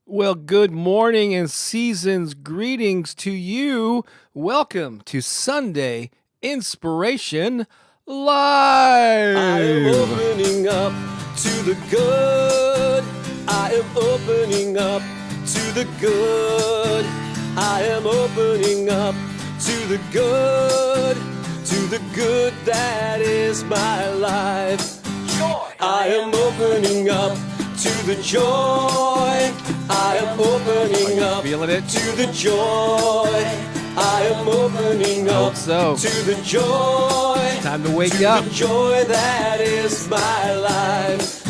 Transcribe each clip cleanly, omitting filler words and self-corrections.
Well, good morning and season's greetings to you. Welcome to Sunday Inspiration I am Live. opening up to the good. I am opening up to the good. I am opening up to the good. To the good that is my life. Joy. I am opening up to the joy. I am opening up Feeling it? to the joy. I am opening up so. to the joy. Time to wake to up. The joy that is my life.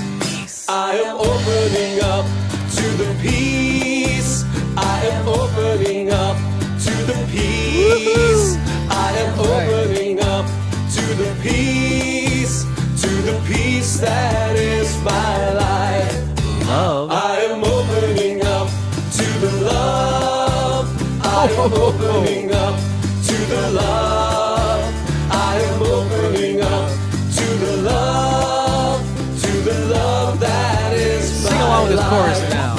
I am opening up to the peace. I am opening up to the peace. I am opening up to the peace. To the peace that is my life. Love. I am opening up to the love. I am opening up to the love. I am opening up to the love. To the love that is my life. Sing along with this chorus now.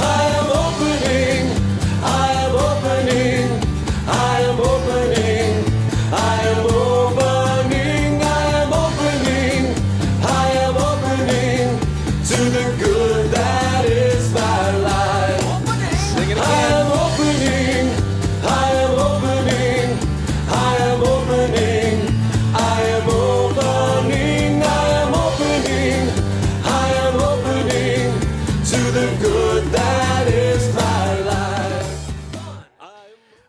I am opening. I am opening. I am opening. I am opening. I am opening. I am opening to the good that is my life. Sing it I again. am opening. I am opening. I am opening. I am opening. I am opening. I am opening to the good that is my life.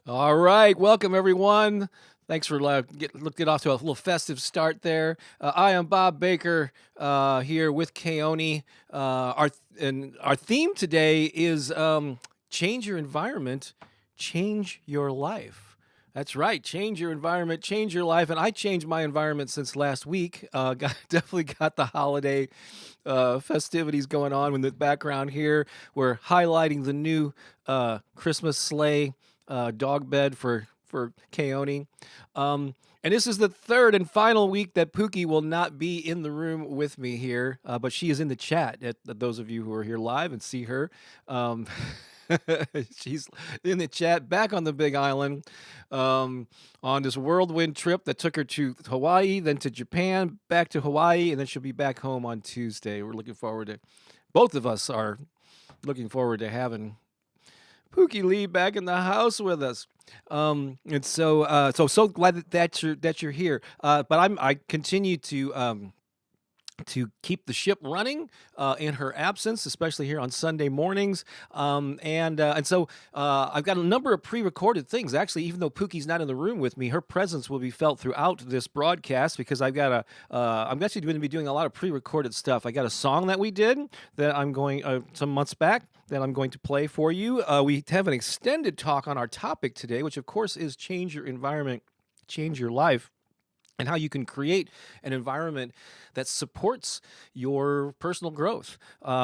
All right, welcome everyone. Thanks for getting off to a little festive start there. I am Bob Baker here with Keone. Our theme today is change your environment, change your life. That's right, change your environment, change your life. And I changed my environment since last week. Definitely got the holiday festivities going on in the background here. We're highlighting the new Christmas sleigh dog bed for Keone. And this is the third and final week that Pooki will not be in the room with me here, but she is in the chat. At those of you who are here live and see her, she's in the chat back on the Big Island on this whirlwind trip that took her to Hawaii, then to Japan, back to Hawaii, and then she'll be back home on Tuesday. We're looking forward to, both of us are looking forward to having Pooki Lee back in the house with us. And so glad that you're here. But I continue to keep the ship running in her absence, especially here on Sunday mornings. And so I've got a number of pre-recorded things. Actually, even though Pookie's not in the room with me, her presence will be felt throughout this broadcast because I'm actually going to be doing a lot of pre-recorded stuff. I got a song that we did that I'm going some months back that I'm going to play for you. We have an extended talk on our topic today, which of course is change your environment, change your life, and how you can create an environment that supports your personal growth.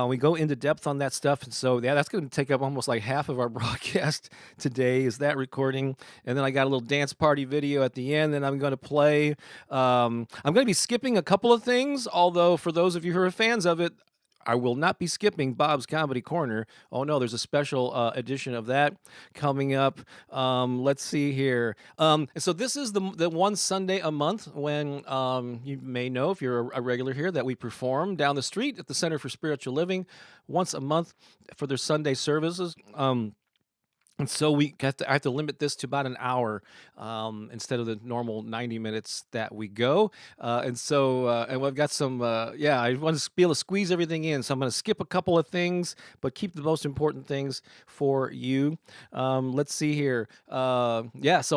We go into depth on that stuff. And so, yeah, that's going to take up almost like half of our broadcast today is that recording. And then I got a little dance party video at the end that I'm going to play. I'm going to be skipping a couple of things, although for those of you who are fans of it, I will not be skipping Bob's Comedy Corner. Oh no, there's a special edition of that coming up. Let's see here. So this is the one Sunday a month when you may know if you're a regular here that we perform down the street at the Center for Spiritual Living once a month for their Sunday services. And so I have to limit this to about an hour instead of the normal 90 minutes that we go. And we've got some, I want to be able to squeeze everything in. So I'm going to skip a couple of things, but keep the most important things for you. Let's see here. So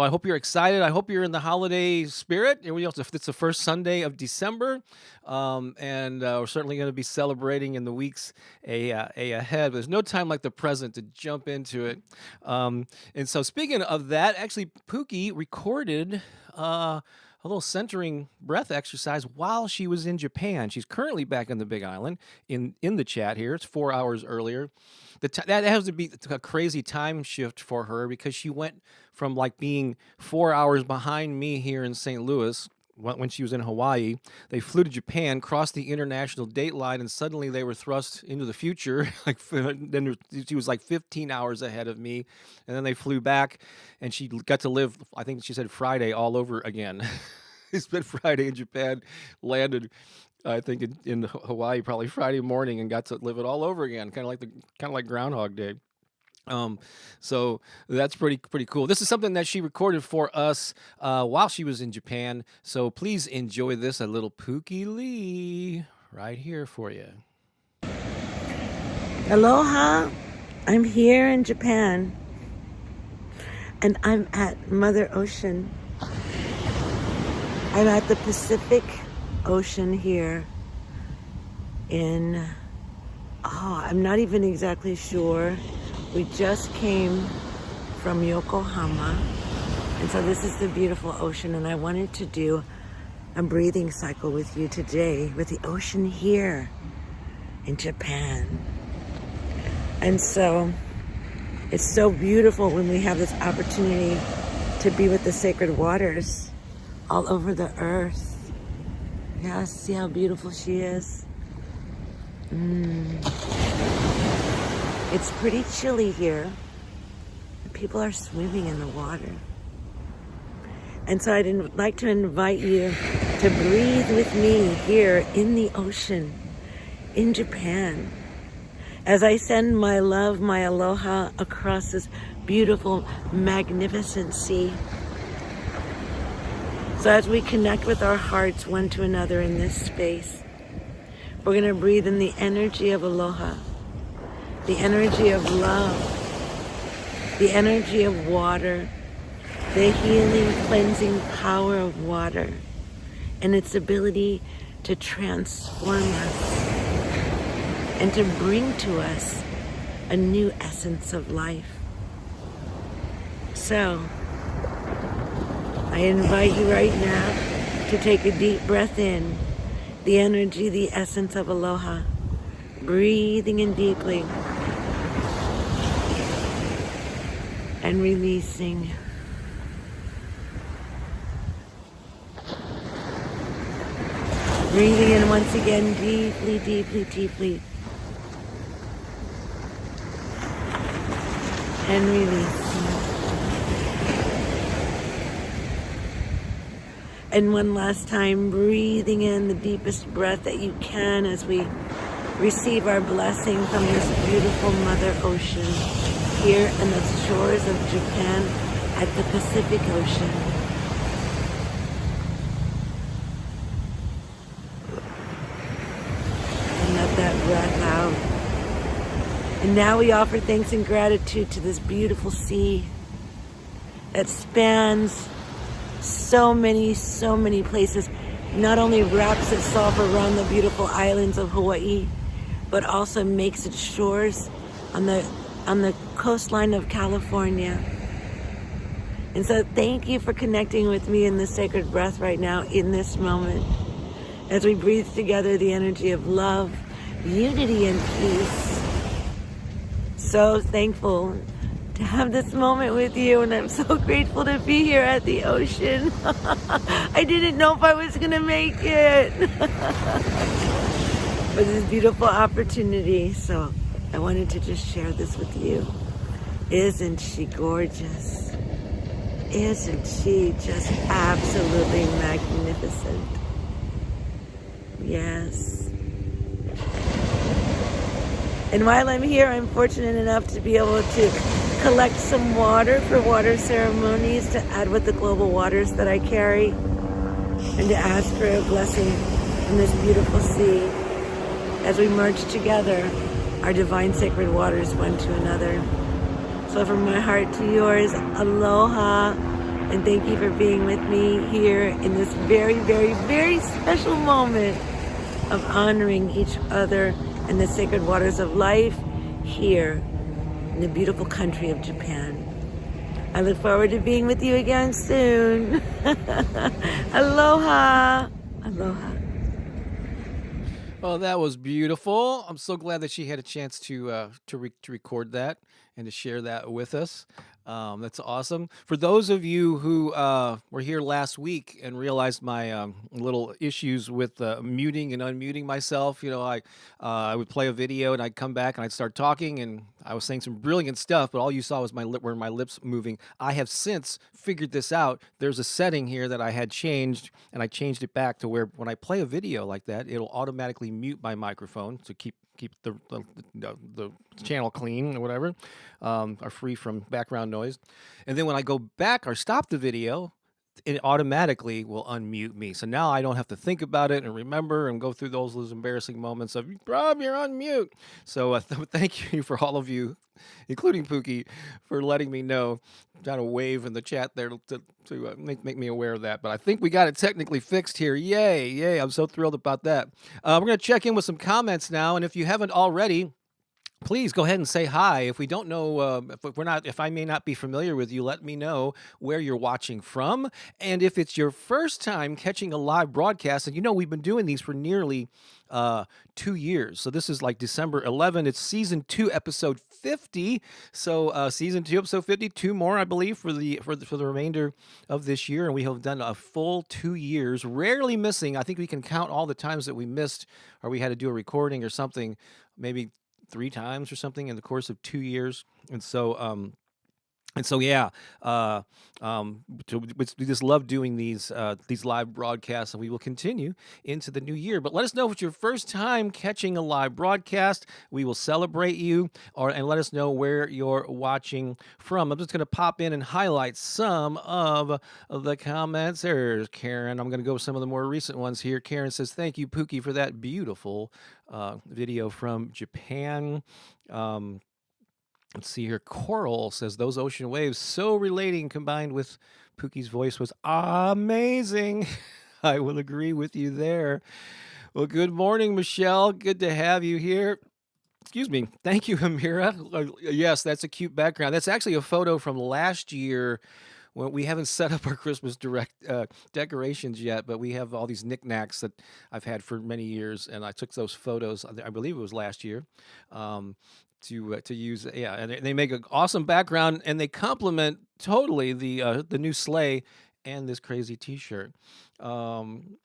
I hope you're excited. I hope you're in the holiday spirit. It's the first Sunday of December. And we're certainly going to be celebrating in the weeks ahead. But there's no time like the present to jump into it. And so speaking of that, actually, Pooki recorded a little centering breath exercise while she was in Japan. She's currently back on the Big Island in the chat here. It's 4 hours earlier. That has to be a crazy time shift for her because she went from like being 4 hours behind me here in St. Louis when she was in Hawaii. They flew to Japan, crossed the international date line, and suddenly they were thrust into the future. Then she was like 15 hours ahead of me, and then they flew back, and she got to live. I think she said Friday all over again. They spent Friday in Japan, landed, I think in Hawaii probably Friday morning, and got to live it all over again, kind of like Groundhog Day. Um, so that's pretty cool. This is something that she recorded for us while she was in Japan. So please enjoy this, a little Pookie Lee right here for you. Aloha! I'm here in Japan, and I'm at Mother Ocean. I'm at the Pacific Ocean here in, I'm not even exactly sure. We just came from Yokohama, and so this is the beautiful ocean, and I wanted to do a breathing cycle with you today with the ocean here in Japan. And so it's so beautiful when we have this opportunity to be with the sacred waters all over the earth. Yeah, see how beautiful she is? It's pretty chilly here. People are swimming in the water. And so I'd like to invite you to breathe with me here in the ocean, in Japan, as I send my love, my aloha across this beautiful, magnificent sea. So as we connect with our hearts one to another in this space, we're going to breathe in the energy of aloha, the energy of love, the energy of water, the healing, cleansing power of water, and its ability to transform us and to bring to us a new essence of life. So, I invite you right now to take a deep breath in, the energy, the essence of aloha, breathing in deeply and releasing. Breathing in once again, deeply, deeply, deeply. And releasing. And one last time, breathing in the deepest breath that you can as we receive our blessing from this beautiful Mother Ocean here in the shores of Japan at the Pacific Ocean. And let that breath out. And now we offer thanks and gratitude to this beautiful sea that spans so many places. Not only wraps itself around the beautiful islands of Hawaii, but also makes its shores on the coastline of California. And so thank you for connecting with me in the sacred breath right now in this moment as we breathe together the energy of love, unity, and peace. So thankful to have this moment with you, and I'm so grateful to be here at the ocean. I didn't know if I was gonna make it. But this beautiful opportunity, so I wanted to just share this with you. Isn't she gorgeous? Isn't she just absolutely magnificent? Yes. And while I'm here, I'm fortunate enough to be able to collect some water for water ceremonies to add with the global waters that I carry, and to ask for a blessing from this beautiful sea as we merge together our divine sacred waters one to another. So from my heart to yours, aloha, and thank you for being with me here in this very, very, very special moment of honoring each other in the sacred waters of life here in the beautiful country of Japan. I look forward to being with you again soon. Aloha. Aloha. Well, that was beautiful. I'm so glad that she had a chance to record that and to share that with us. That's awesome. For those of you who were here last week and realized my little issues with muting and unmuting myself, I would play a video and I'd come back and I'd start talking and I was saying some brilliant stuff, but all you saw was were my lips moving. I have since figured this out. There's a setting here that I had changed, and I changed it back to where when I play a video like that, it'll automatically mute my microphone to keep the channel clean or whatever, are free from background noise. And then when I go back or stop the video, it automatically will unmute me. So now I don't have to think about it and remember and go through those embarrassing moments of, Rob, you're on mute. So thank you for all of you, including Pooki, for letting me know. Got a wave in the chat there to make me aware of that. But I think we got it technically fixed here. Yay, yay. I'm so thrilled about that. We're going to check in with some comments now. And if you haven't already, please go ahead and say hi. If we don't know, if I may not be familiar with you, let me know where you're watching from. And if it's your first time catching a live broadcast, and we've been doing these for nearly 2 years. So this is like December 11. It's season 2, episode 50. So season 2, episode 50, 2 more, I believe, for the remainder of this year. And we have done a full 2 years, rarely missing. I think we can count all the times that we missed or we had to do a recording or something, maybe 3 times or something in the course of 2 years. And so yeah, we just love doing these live broadcasts, and we will continue into the new year. But let us know if it's your first time catching a live broadcast. We will celebrate you, and let us know where you're watching from. I'm just going to pop in and highlight some of the comments. There's Karen. I'm going to go with some of the more recent ones here. Karen says, "Thank you, Pooki, for that beautiful video from Japan." Let's see here. Coral says, "Those ocean waves, so relating, combined with Pookie's voice, was amazing." I will agree with you there. Well, good morning, Michelle. Good to have you here. Excuse me. Thank you, Amira. Yes, that's a cute background. That's actually a photo from last year. Well, we haven't set up our Christmas decorations yet, but we have all these knickknacks that I've had for many years, and I took those photos. I believe it was last year. To use, yeah, and they make an awesome background, and they complement totally the new sleigh and this crazy T-shirt. And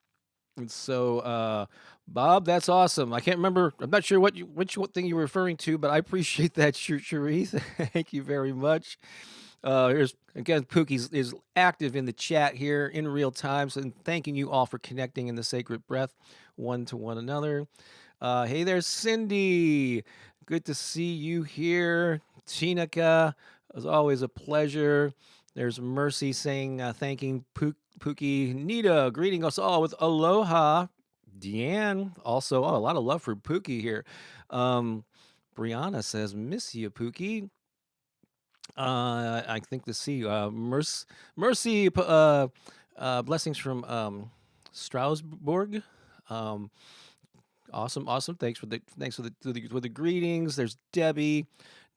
so, Bob, that's awesome. I can't remember. I'm not sure which thing you were referring to, but I appreciate that, Cherie. Thank you very much. Here's again, Pookie is active in the chat here in real time, so thanking you all for connecting in the sacred breath one to one another. Hey there, Cindy. Good to see you here. Chinika, as always, a pleasure. There's Mercy saying, thanking Pookie. Nita, greeting us all with aloha. Deanne, also, a lot of love for Pookie here. Brianna says, miss you, Pookie. I think to see Mercy, blessings from Strasbourg. Awesome. Thanks for the greetings. There's Debbie.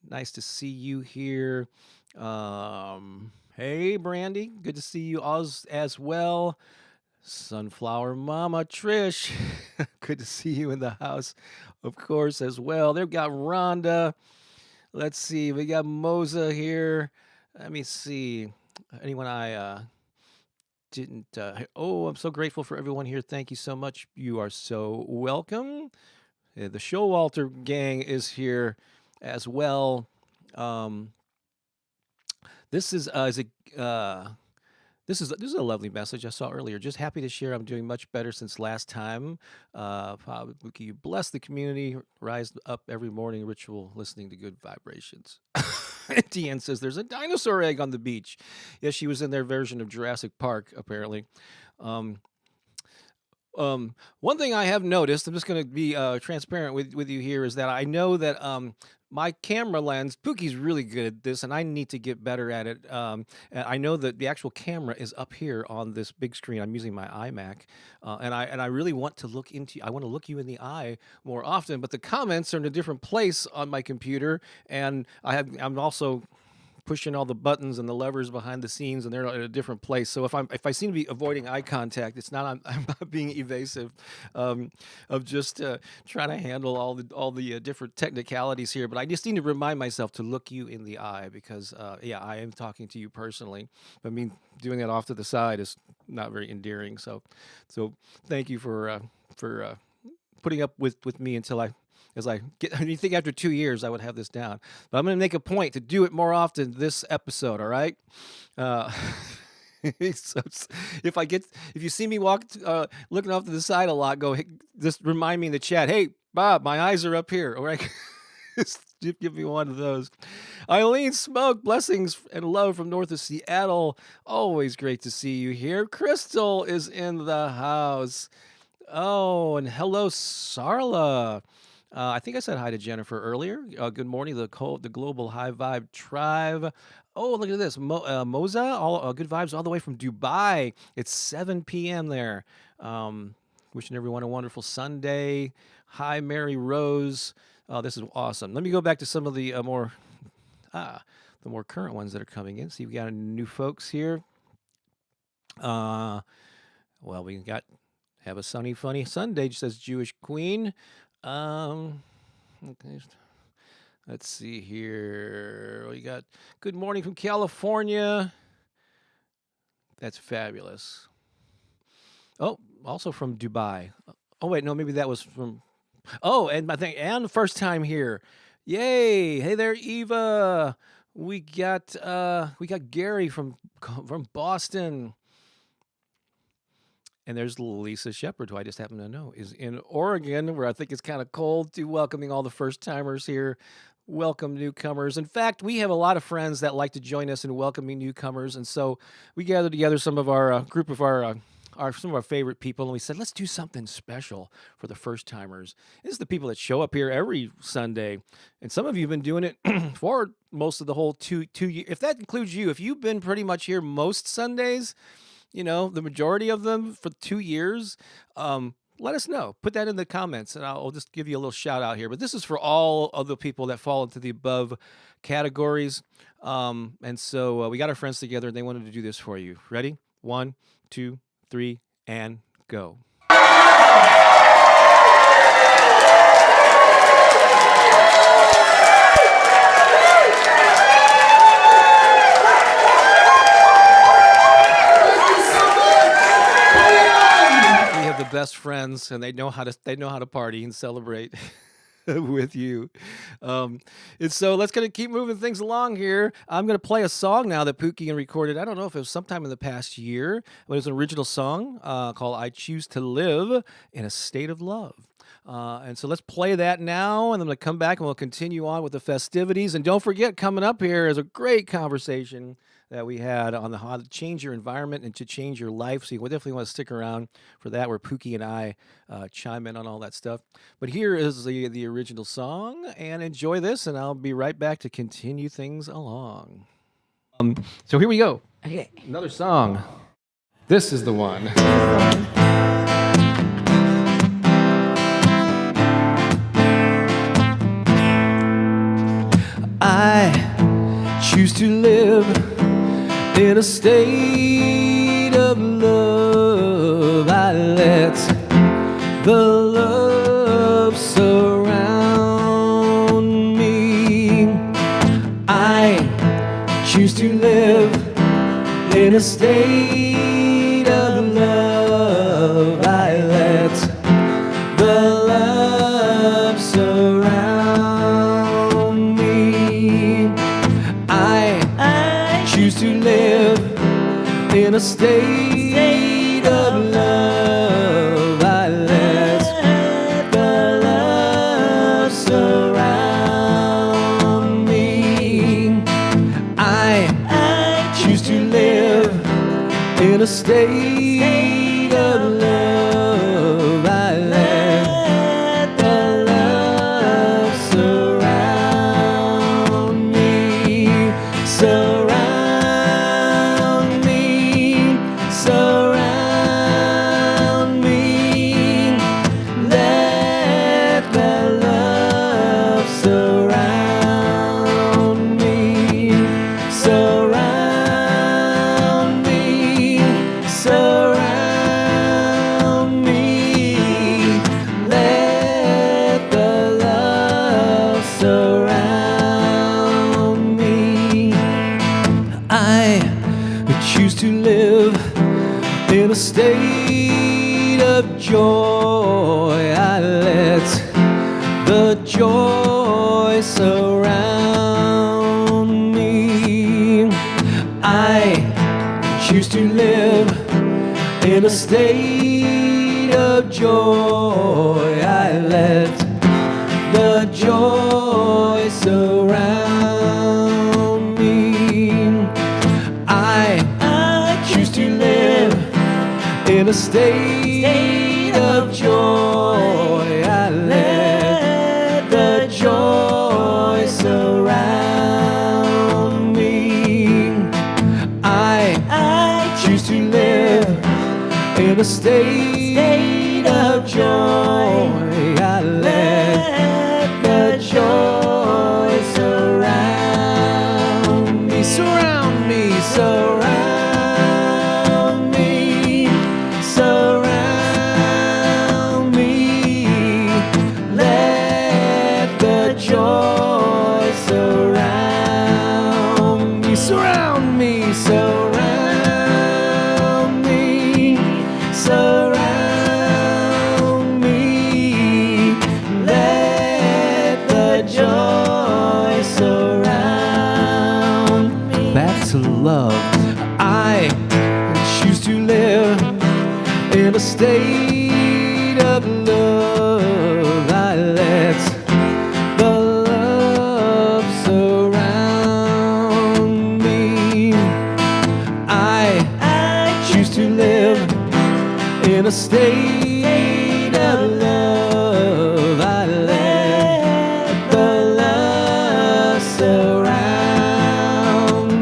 Nice to see you here. Hey, Brandy. Good to see you as well. Sunflower Mama Trish. Good to see you in the house, of course, as well. They've got Rhonda. Let's see. We got Moza here. Let me see. Anyone I didn't I'm so grateful for everyone here. Thank you so much. You are so welcome. The Showalter gang is here as well. This is a lovely message I saw earlier. Just happy to share I'm doing much better since last time. You bless the community, rise up every morning ritual, listening to good vibrations. Deanne says there's a dinosaur egg on the beach. Yes, she was in their version of Jurassic Park, apparently. One thing I have noticed, I'm just going to be transparent with you here, is that I know that my camera lens, Pookie's really good at this, and I need to get better at it. And I know that the actual camera is up here on this big screen. I'm using my iMac, and I really want to look you in the eye more often. But the comments are in a different place on my computer, and I'm also pushing all the buttons and the levers behind the scenes, and they're in a different place. So if I seem to be avoiding eye contact, it's not I'm not being evasive, um, of just trying to handle all the different technicalities here. But I just need to remind myself to look you in the eye because yeah, I am talking to you personally. I mean, doing that off to the side is not very endearing. So thank you for putting up with me until as I get. You think after 2 years I would have this down, but I'm going to make a point to do it more often this episode. All right. Uh, so if you see me looking off to the side a lot, hey, just remind me in the chat. Hey, Bob, my eyes are up here. All right. Just give me one of those. Eileen Smoke, blessings and love from north of Seattle. Always great to see you here. Crystal is in the house. Oh, and hello, Sarla. I think I said hi to Jennifer earlier. Good morning, the global high vibe tribe. Oh, look at this, Moza. All good vibes all the way from Dubai. It's 7 p.m. there. Wishing everyone a wonderful Sunday. Hi, Mary Rose. This is awesome. Let me go back to some of the more current ones that are coming in. See, we got new folks here. Well, we got have a sunny, funny Sunday, says Jewish Queen. Okay. Let's see here. We got good morning from California. That's fabulous. Oh, also from Dubai. Oh, wait, no, maybe that was from. Oh, and I think, and the first time here. Yay. Hey there, Eva. We got Gary from Boston. And there's Lisa Shepard, who I just happen to know is in Oregon, where I think it's kind of cold, to welcoming all the first timers here. Welcome newcomers. In fact, we have a lot of friends that like to join us in welcoming newcomers, and so we gathered together some of our group of some of our favorite people, and we said, let's do something special for the first timers. This is the people that show up here every Sunday, and some of you have been doing it for most of the whole two years. If that includes you, if you've been pretty much here most Sundays, the majority of them for 2 years, let us know. Put that in the comments, and I'll just give you a little shout out here. But this is for all of the people that fall into the above categories. And so we got our friends together, and they wanted to do this for you. Ready? 1, 2, 3, and go. The best friends, and they know how to party and celebrate with you. And so let's keep moving things along here. I'm gonna play a song now that Pooki recorded. I don't know if it was sometime in the past year, but it's an original song called "I Choose to Live in a State of Love." And so let's play that now, and I'm going to come back and we'll continue on with the festivities. And don't forget, coming up here is a great conversation that we had on how to change your environment and to change your life. So you definitely want to stick around for that, where Pooki and I chime in on all that stuff. But here is the original song, and enjoy this, and I'll be right back to continue things along. So here we go. Okay. Another song. This is the one. I choose to live in a state of love. I let the love surround me. I choose to live in a state of love. I let the love surround me. I choose to live in a state of love. I let the love surround me. I choose to live in a state of love. I let the love surround me. Surround me, surround me. Let the love surround me. a state of joy. I let the joy surround me. I choose to live in a state of joy. I let the joy surround me. I choose to live in a state of joy. I let the joy surround me. I choose to live in a state of joy. I let the joy surround me, surround me, surround me, surround me. Let the joy surround me, surround me, surround me, surround me. Let the joy surround me. Back to love. I choose to live in a state of love. I let the love surround me. I choose to live in a state of love. I let the love surround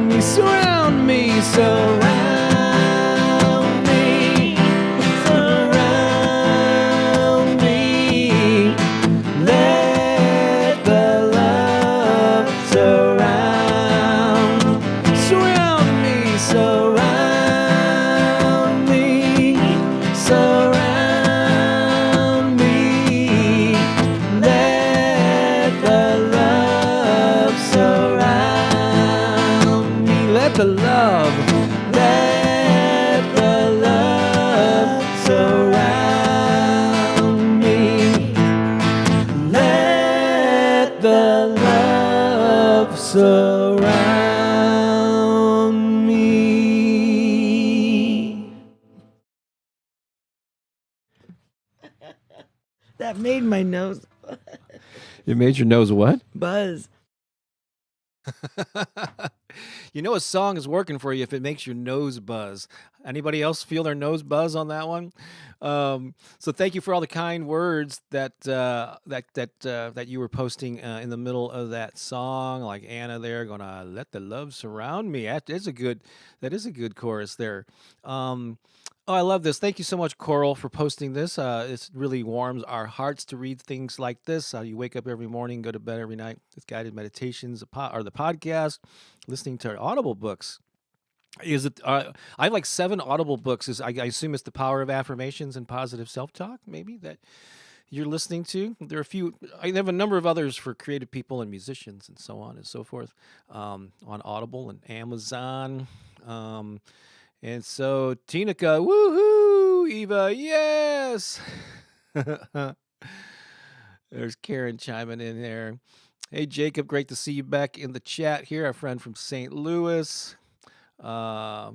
me, surround me, surround me, surround me. Let the love surround me, surround me, surround me. Let the love surround me. Let the love, let the love surround me. Let the love surround me. That made my nose It made your nose what? buzz. You know a song is working for you if it makes your nose buzz. Anybody else feel their nose buzz on that one? So thank you for all the kind words that that you were posting in the middle of that song, like Anna there going, "Let the love surround me." That is a good chorus there. Oh, I love this. Thank you so much, Coral, for posting this. It really warms our hearts to read things like this. You wake up every morning, go to bed every night with guided meditations, or the podcast, listening to Audible books. Is it? I have like 7 Audible books. I assume it's the power of affirmations and positive self-talk, maybe that you're listening to. There are a few. I have a number of others for creative people and musicians and so on and so forth on Audible and Amazon. And so, Tinica, woohoo! Eva, yes! There's Karen chiming in there. Hey, Jacob, great to see you back in the chat here. Our friend from St. Louis. Eva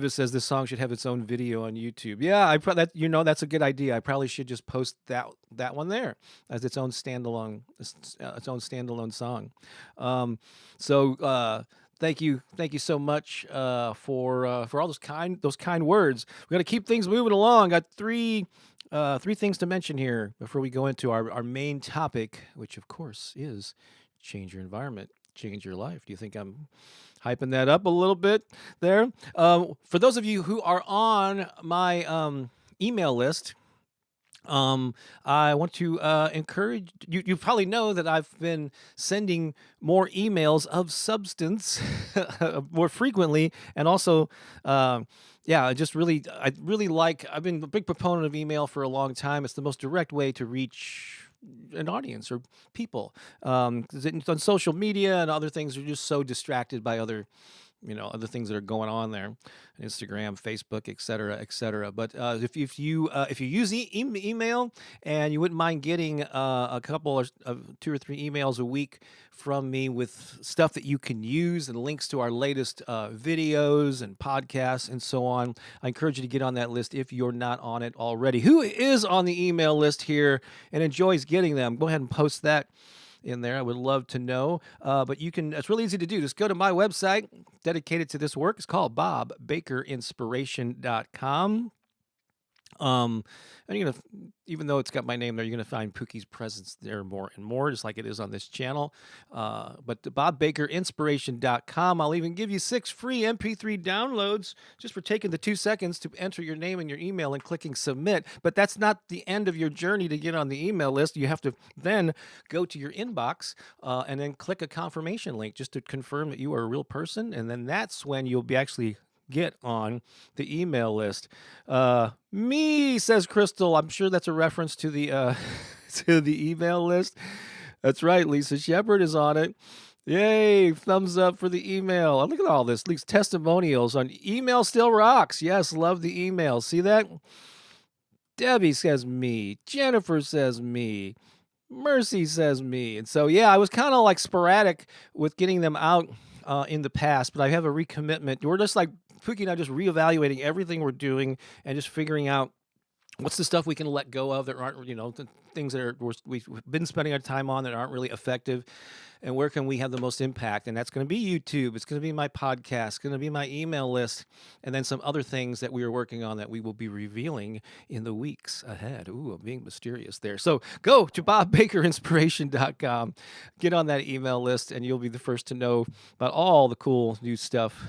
says this song should have its own video on YouTube. Yeah, that's a good idea. I probably should just post that one there as its own standalone song. Thank you so much for all those kind words. We got to keep things moving along. Got three things to mention here before we go into our main topic, which of course is change your environment, change your life. Do you think I'm hyping that up a little bit there? For those of you who are on my email list, I want to encourage you. You probably know that I've been sending more emails of substance more frequently, and also, yeah, I really like. I've been a big proponent of email for a long time. It's the most direct way to reach an audience or people. 'Cause on social media and other things, are just so distracted by other other things that are going on there, Instagram, Facebook, et cetera, et cetera. But if you use email and you wouldn't mind getting a couple of 2 or 3 emails a week from me with stuff that you can use and links to our latest videos and podcasts and so on, I encourage you to get on that list if you're not on it already. Who is on the email list here and enjoys getting them? Go ahead and post that in there. I would love to know. But it's really easy to do. Just go to my website dedicated to this work. It's called bobbakerinspiration.com. And even though it's got my name there, you're gonna find Pooki's presence there more and more, just like it is on this channel. But bobbakerinspiration.com. I'll even give you 6 free MP3 downloads just for taking the 2 seconds to enter your name and your email and clicking submit. But that's not the end of your journey to get on the email list. You have to then go to your inbox and then click a confirmation link just to confirm that you are a real person, and then that's when you'll be actually get on the email list. Me, says Crystal. I'm sure that's a reference to the to the email list. That's right. Lisa Shepard is on it. Yay! Thumbs up for the email. Look at all this. These testimonials on email still rocks. Yes, love the email. See that? Debbie says me. Jennifer says me. Mercy says me. And so, yeah, I was kind of like sporadic with getting them out in the past, but I have a recommitment. We're just like Pookie and I just reevaluating everything we're doing and just figuring out what's the stuff we can let go of that aren't, the things that we've been spending our time on that aren't really effective, and where can we have the most impact? And that's going to be YouTube. It's going to be my podcast. It's going to be my email list, and then some other things that we are working on that we will be revealing in the weeks ahead. Ooh, I'm being mysterious there. So go to bobbakerinspiration.com, get on that email list, and you'll be the first to know about all the cool new stuff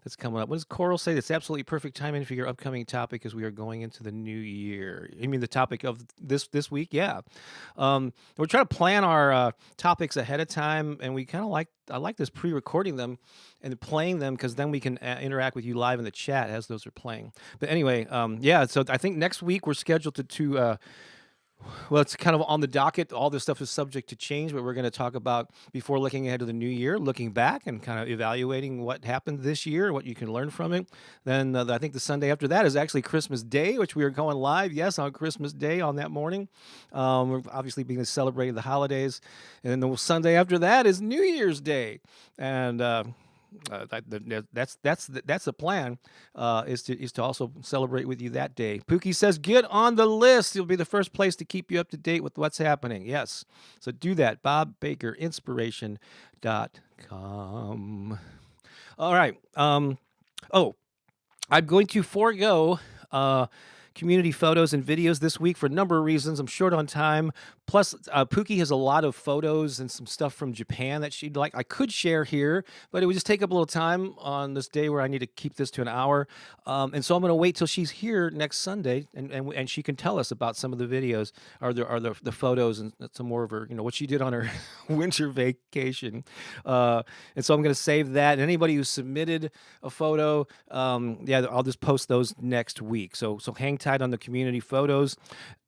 that's coming up. What does Coral say? That's absolutely perfect timing for your upcoming topic as we are going into the new year. You mean the topic of this week? Yeah. We're trying to plan our topics ahead of time, and I like this pre-recording them and playing them, because then we can interact with you live in the chat as those are playing. But anyway, yeah, so I think next week we're scheduled to well, it's kind of on the docket. All this stuff is subject to change, but we're going to talk about, before looking ahead to the new year, looking back and kind of evaluating what happened this year, what you can learn from it. Then I think the Sunday after that is actually Christmas Day, which we are going live, yes, on Christmas Day on that morning. We're obviously being celebrating the holidays. And then the Sunday after that is New Year's Day. And that's the plan, is to also celebrate with you that day. Pookie says, get on the list. It'll be the first place to keep you up to date with what's happening. Yes. So do that. bobbakerinspiration.com. All right. I'm going to forego community photos and videos this week for a number of reasons. I'm short on time. Plus, Pookie has a lot of photos and some stuff from Japan that she'd like. I could share here, but it would just take up a little time on this day where I need to keep this to an hour. And so I'm going to wait till she's here next Sunday, and she can tell us about some of the videos or the photos and some more of her, what she did on her winter vacation. And so I'm going to save that. And anybody who submitted a photo, yeah, I'll just post those next week. So hang tight on the community photos.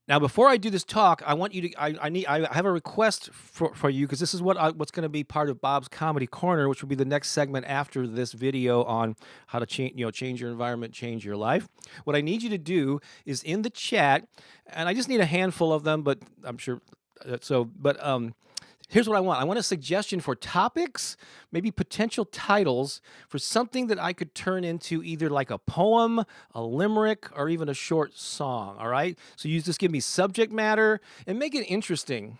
Now, before I do this talk, I want you to. I have a request for you, because this is what's going to be part of Bob's Comedy Corner, which will be the next segment after this video on how to change your environment, change your life. What I need you to do is in the chat, and I just need a handful of them, but I'm sure. Here's what I want. I want a suggestion for topics, maybe potential titles for something that I could turn into either like a poem, a limerick, or even a short song, all right? So you just give me subject matter and make it interesting,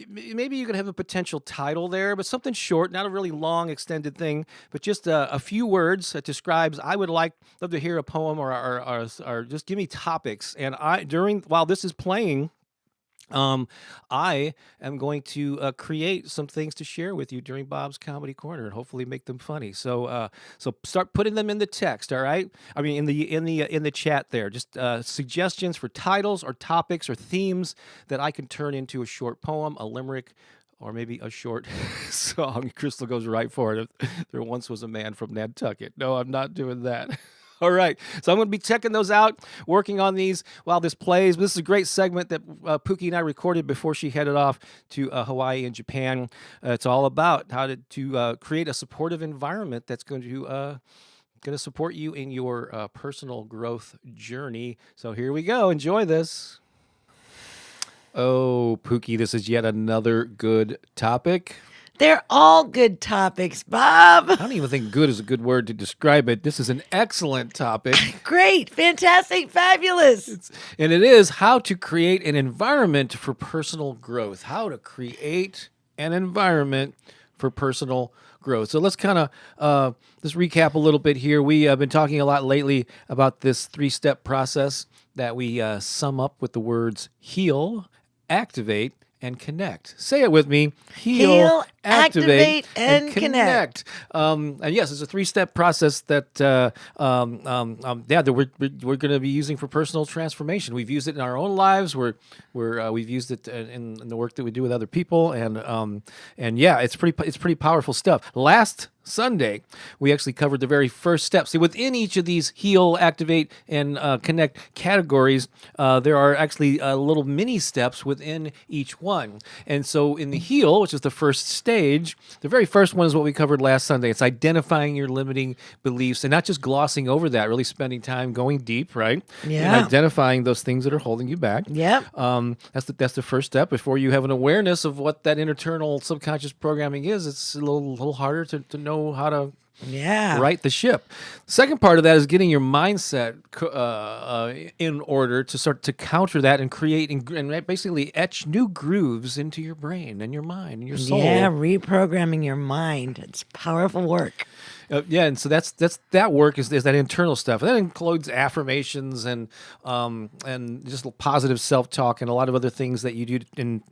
Maybe you could have a potential title there, but something short, not a really long, extended thing, but just a few words that describes. I would love to hear a poem or just give me topics. And while this is playing, I am going to create some things to share with you during Bob's Comedy Corner and hopefully make them funny. So start putting them in the text. All right. I mean, in the chat there, just suggestions for titles or topics or themes that I can turn into a short poem, a limerick, or maybe a short song. Crystal goes right for it. There once was a man from Nantucket. No, I'm not doing that. All right. So I'm going to be checking those out, working on these while this plays. This is a great segment that Pookie and I recorded before she headed off to Hawaii and Japan. It's all about how to create a supportive environment that's going to support you in your personal growth journey. So here we go. Enjoy this. Oh, Pookie, this is yet another good topic. They're all good topics, Bob. I don't even think good is a good word to describe it. This is an excellent topic. Great, fantastic, fabulous. And it is how to create an environment for personal growth. How to create an environment for personal growth. So let's kind of let's recap a little bit here. We have been talking a lot lately about this 3-step process that we sum up with the words heal, activate, and connect. Say it with me. Heal, activate, and connect. And yes, it's a 3-step process that that we're going to be using for personal transformation. We've used it in our own lives. We've used it in the work that we do with other people, and yeah, it's pretty powerful stuff. Last Sunday, we actually covered the very first step. See, within each of these heal, activate, and connect categories, there are actually little mini steps within each one. And so in the heal, which is the first stage, the very first one is what we covered last Sunday. It's identifying your limiting beliefs and not just glossing over that, really spending time going deep, right? Yeah. And identifying those things that are holding you back. Yep. That's the first step. Before you have an awareness of what that internal subconscious programming is, it's a little harder to know how to right the ship. Second part of that is getting your mindset in order to start to counter that and create and basically etch new grooves into your brain and your mind and your soul. Yeah, reprogramming your mind. It's powerful work. Yeah, and so that's that work is that internal stuff. And that includes affirmations and just positive self-talk and a lot of other things that you do, and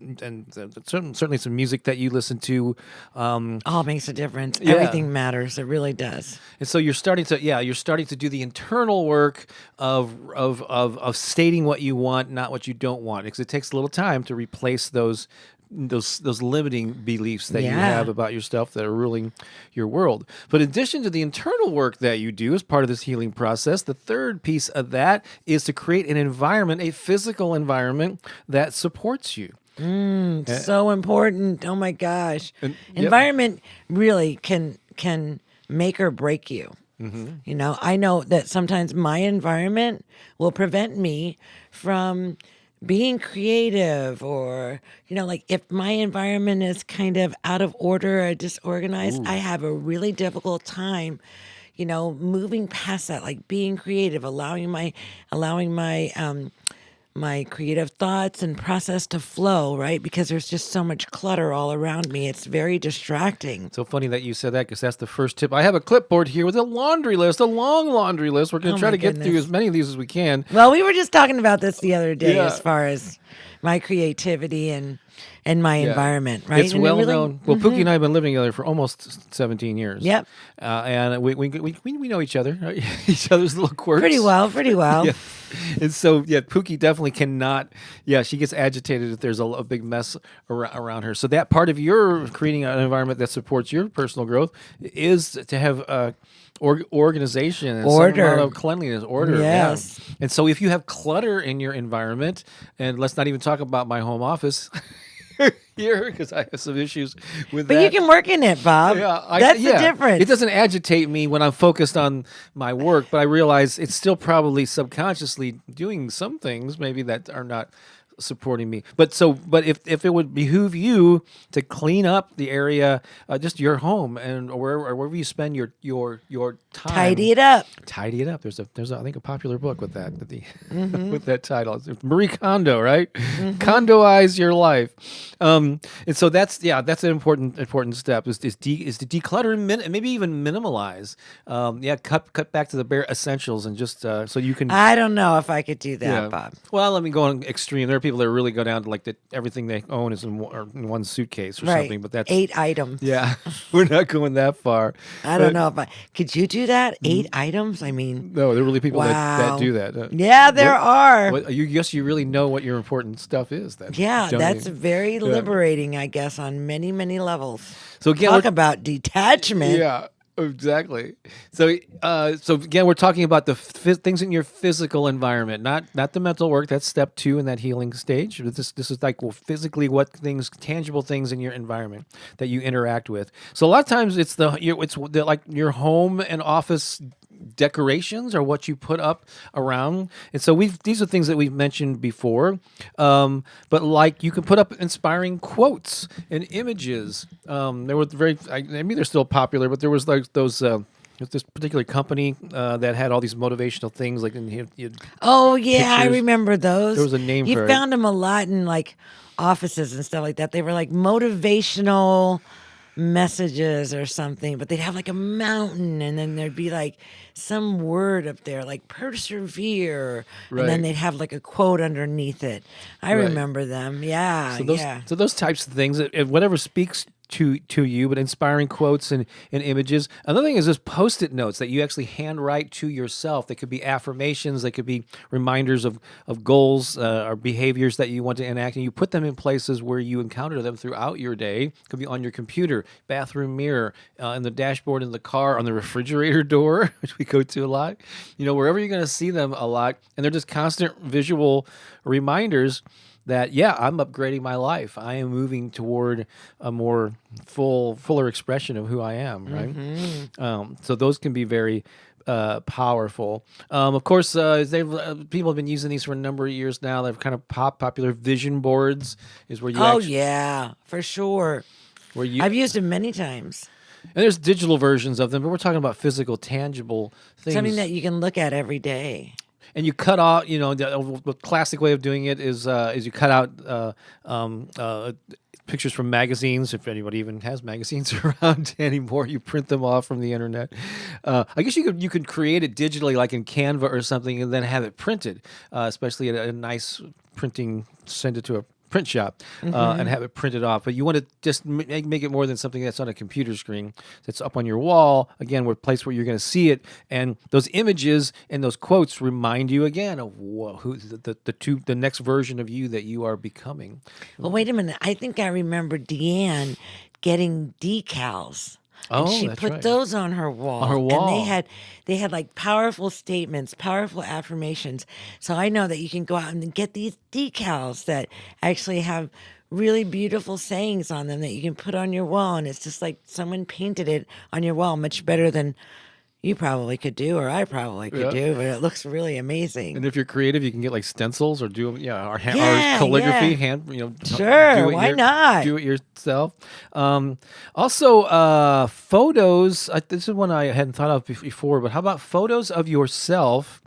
certainly some music that you listen to. All makes a difference. Yeah. Everything matters. It really does. And so you're starting to do the internal work of stating what you want, not what you don't want, because it takes a little time to replace those limiting beliefs that you have about your stuff that are ruling your world. But in addition to the internal work that you do as part of this healing process, the third piece of that is to create an environment, a physical environment that supports you. So important. Oh my gosh. Environment really can make or break you. Mm-hmm. You know, I know that sometimes my environment will prevent me from being creative, or, you know, like if my environment is kind of out of order or disorganized, I have a really difficult time, you know, moving past that, like being creative, allowing my my creative thoughts and process to flow, right? Because there's just so much clutter all around me. It's very distracting. So funny that you said that, because that's the first tip. I have a clipboard here with a laundry list, a long laundry list. We're going to try to get through as many of these as we can. Well, we were just talking about this the other day as far as my creativity and my environment, right? It's well known. Well, Pookie and I have been living together for almost 17 years. Yep. And we know each other, right? Each other's little quirks. Pretty well. Yeah. And so, Pookie definitely cannot, she gets agitated if there's a big mess around her. So that part of your creating an environment that supports your personal growth is to have organization and some amount of cleanliness, order. Yes. Yeah. And so if you have clutter in your environment, and let's not even talk about my home office here, because I have some issues with that. But you can work in it, Bob. That's the difference. It doesn't agitate me when I'm focused on my work, but I realize it's still probably subconsciously doing some things maybe that are not supporting me. But if it would behoove you to clean up the area, just your home and wherever you spend your time, tidy it up. Tidy it up. There's I think a popular book with that with that title. It's Marie Kondo, right? Kondoize your life. And so that's an important step is to declutter and maybe even minimalize. Cut back to the bare essentials and just so you can. I don't know if I could do that, Bob. Well, let me go on extreme. There are people that really go down to like everything they own is in one suitcase or something. But that's 8 items. Yeah, we're not going that far. I don't know if could you do that? 8 items? I mean, no, there are really people that do that. There are. You really know what your important stuff is. Then. Yeah, that's very liberating, I guess, on many, many levels. So again, talk about detachment. Yeah. Exactly. So again, we're talking about the things in your physical environment, not the mental work. That's step 2 in that healing stage. This is like, well, physically, what things, tangible things in your environment that you interact with. So a lot of times it's like your home and office decorations are what you put up around. And so these are things that we've mentioned before. But like, you can put up inspiring quotes and images. There were I mean, they're still popular, but there was like those this particular company that had all these motivational things, like Oh yeah, I pictures. remember those. There was a name You for it. found them a lot in like offices and stuff like that. They were like motivational messages or something, but they'd have like a mountain and then there'd be like some word up there like persevere, and then Right. they'd have like a quote underneath it. I Right. remember them. Yeah, yeah. So those types of things, whatever speaks to you, but inspiring quotes and images. Another thing is just post-it notes that you actually handwrite to yourself. They could be affirmations. They could be reminders of goals or behaviors that you want to enact, and you put them in places where you encounter them throughout your day. It could be on your computer, bathroom mirror, in the dashboard in the car, on the refrigerator door, which we go to a lot. Wherever you're going to see them a lot, and they're just constant visual reminders that, yeah, I'm upgrading my life. I am moving toward a more fuller expression of who I am, right? So those can be very powerful. Of course, people have been using these for a number of years now. They've kind of popular vision boards is where you Oh actually yeah, for sure. where you I've used them many times. and there's digital versions of them, but we're talking about physical, tangible things. Something that you can look at every day. And you cut off, the classic way of doing it is you cut out pictures from magazines. If anybody even has magazines around anymore, you print them off from the internet. I guess you could create it digitally, like in Canva or something, and then have it printed, especially at a nice printing. Send it to a print shop and have it printed off. But you want to just make it more than something that's on a computer screen, that's up on your wall. Again, a place where you're going to see it, and those images and those quotes remind you again of who the next version of you that you are becoming. Well, wait a minute. I think I remember Deanne getting decals. And Oh, she that's put right. those on her wall. On her And wall. they had like powerful statements, powerful affirmations. So I know that you can go out and get these decals that actually have really beautiful sayings on them that you can put on your wall, and it's just like someone painted it on your wall, much better than you probably could do or I probably could Yeah. do, but it looks really amazing. And if you're creative, you can get like stencils or do them, or Yeah, calligraphy, yeah. hand, Sure, why not? Do it yourself. Also, photos. This is one I hadn't thought of before, but how about photos of yourself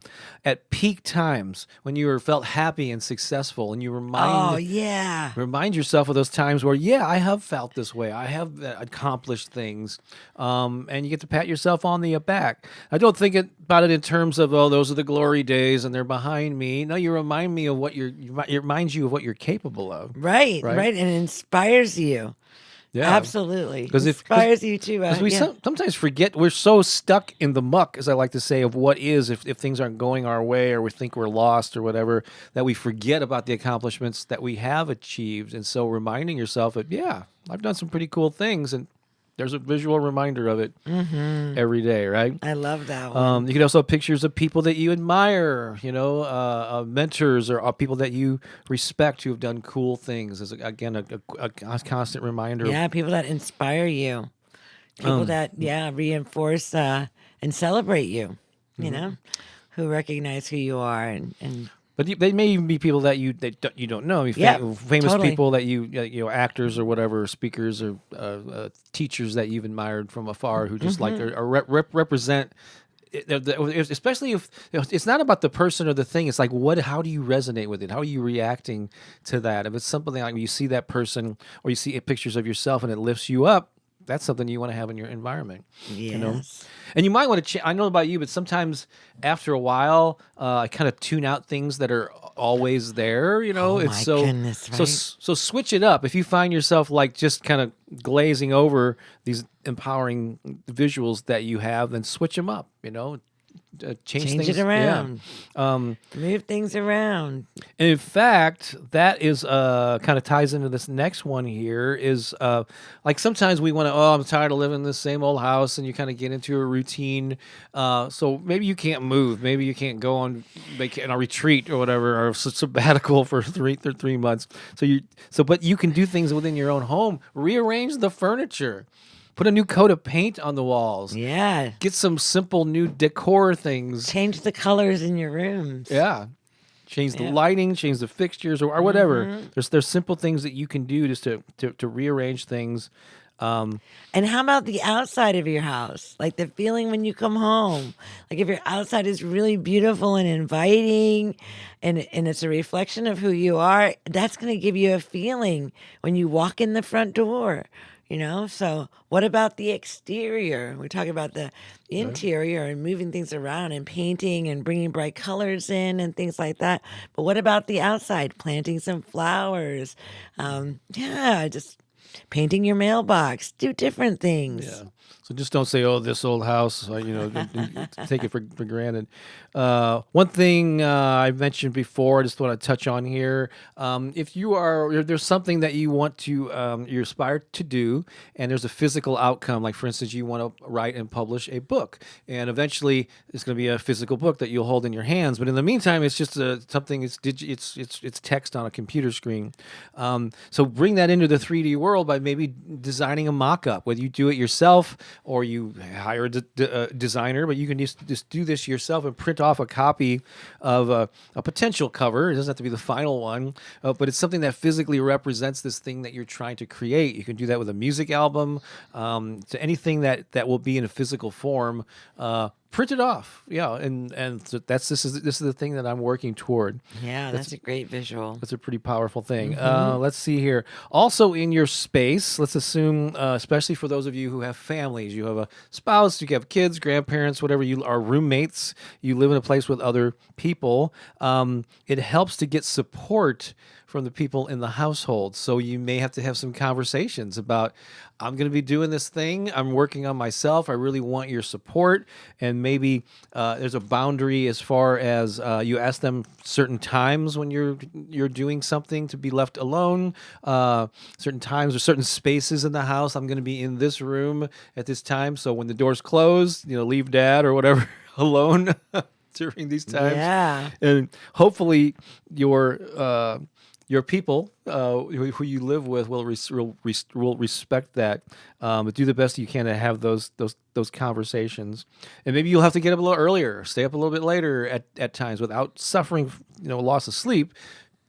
at peak times when you felt happy and successful, and you Oh, yeah. remind yourself of those times where, yeah, I have felt this way. I have accomplished things. And you get to pat yourself on the back. I don't think about it in terms of, oh, those are the glory days and they're behind me. No, you remind me of it reminds you of what you're capable of. Right, Right? right. And it inspires you. Yeah. Absolutely. 'Cause Inspires you too. Because we Yeah. sometimes forget, we're so stuck in the muck, as I like to say, of what is, if things aren't going our way or we think we're lost or whatever, that we forget about the accomplishments that we have achieved. And so reminding yourself that, yeah, I've done some pretty cool things, and there's a visual reminder of it every day, right? I love that one. You can also have pictures of people that you admire, mentors or people that you respect who have done cool things. As again, a constant reminder. Yeah, people that inspire you. People that, reinforce and celebrate you, you know, who recognize who you are and But they may even be people that you don't know. I mean, Yeah, famous totally. people that actors or whatever, speakers or teachers that you've admired from afar, who just like are represent. Especially if it's not about the person or the thing, it's like how do you resonate with it? How are you reacting to that? If it's something like you see that person or you see pictures of yourself and it lifts you up, that's something you want to have in your environment. yes. And you might want to. I know about you, but sometimes after a while, I kind of tune out things that are always there. Oh It's my so goodness, so right? so switch it up. If you find yourself like just kind of glazing over these empowering visuals that you have, then switch them up. change Change it things. Yeah. around. Move things around. And in fact, that is kind of ties into this next one here is like sometimes we want to, I'm tired of living in this same old house, and you kind of get into a routine. So maybe you can't move. Maybe you can't go on a retreat or whatever, or sabbatical for 3 months. But you can do things within your own home. Rearrange the furniture. Put a new coat of paint on the walls. Yeah. Get some simple new decor things. Change the colors in your rooms. Yeah. Change the Yeah. lighting, change the fixtures, or whatever. There's simple things that you can do just to rearrange things. And how about the outside of your house? Like the feeling when you come home. Like if your outside is really beautiful and inviting and it's a reflection of who you are, that's going to give you a feeling when you walk in the front door. So what about the exterior? We're talking about the interior and moving things around and painting and bringing bright colors in and things like that. But what about the outside? Planting some flowers. Just painting your mailbox. Do different things. Yeah. So just don't say, "Oh, this old house," take it for granted. One thing I mentioned before, I just want to touch on here. If there's something that you want to, you aspire to do, and there's a physical outcome, like for instance, you want to write and publish a book, and eventually it's going to be a physical book that you'll hold in your hands. But in the meantime, it's just something. It's text on a computer screen. So bring that into the 3D world by maybe designing a mock-up, whether you do it yourself or you hire a designer, but you can just do this yourself and print off a copy of a potential cover. It doesn't have to be the final one, but it's something that physically represents this thing that you're trying to create. You can do that with a music album, to anything that will be in a physical form. Print it off, and so this is the thing that I'm working toward. Yeah, that's a great visual. That's a pretty powerful thing. Let's see here. Also in your space, let's assume, especially for those of you who have families, you have a spouse, you have kids, grandparents, whatever, you are roommates, you live in a place with other people. It helps to get support from the people in the household. So you may have to have some conversations about, I'm going to be doing this thing. I'm working on myself. I really want your support. And maybe there's a boundary as far as you ask them certain times when you're doing something to be left alone. Certain times or certain spaces in the house. I'm going to be in this room at this time. So when the door's closed, leave dad or whatever alone during these times. Yeah. And hopefully your people who you live with will respect that, but do the best you can to have those conversations. And maybe you'll have to get up a little earlier, stay up a little bit later at times without suffering loss of sleep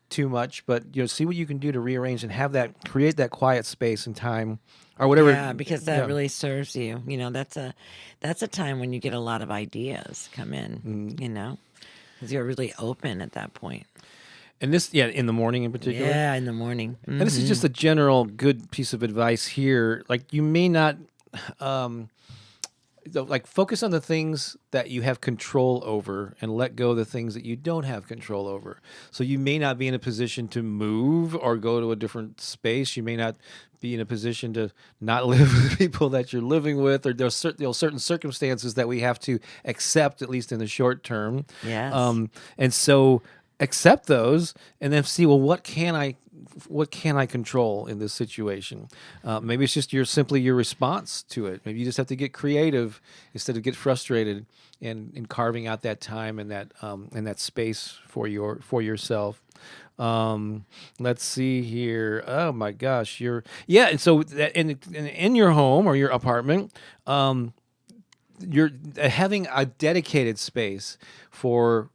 too much. But see what you can do to rearrange and create that quiet space and time or whatever. Yeah, because that really serves you. That's a time when you get a lot of ideas come in. Because you're really open at that point. And this, in the morning in particular. Yeah, in the morning. And this is just a general good piece of advice here. Like you may not, focus on the things that you have control over and let go of the things that you don't have control over. So you may not be in a position to move or go to a different space. You may not be in a position to not live with the people that you're living with, or there's certain circumstances that we have to accept, at least in the short term. Yes. And so accept those and then see, well, what can I control in this situation? Maybe it's just simply your response to it. Maybe you just have to get creative instead of get frustrated in carving out that time and that space for yourself. Let's see here. Oh my gosh, and so in your home or your apartment, you're having a dedicated space for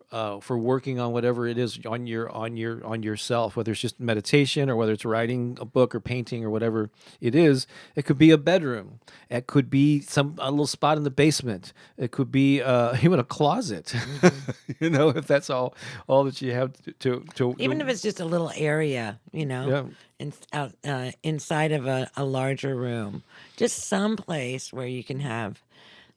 working on whatever it is on yourself, whether it's just meditation or whether it's writing a book or painting or whatever it is. It could be a bedroom. It could be a little spot in the basement. It could be even a closet. If that's all that you have to even if it's just a little area, inside of a larger room, just some place where you can have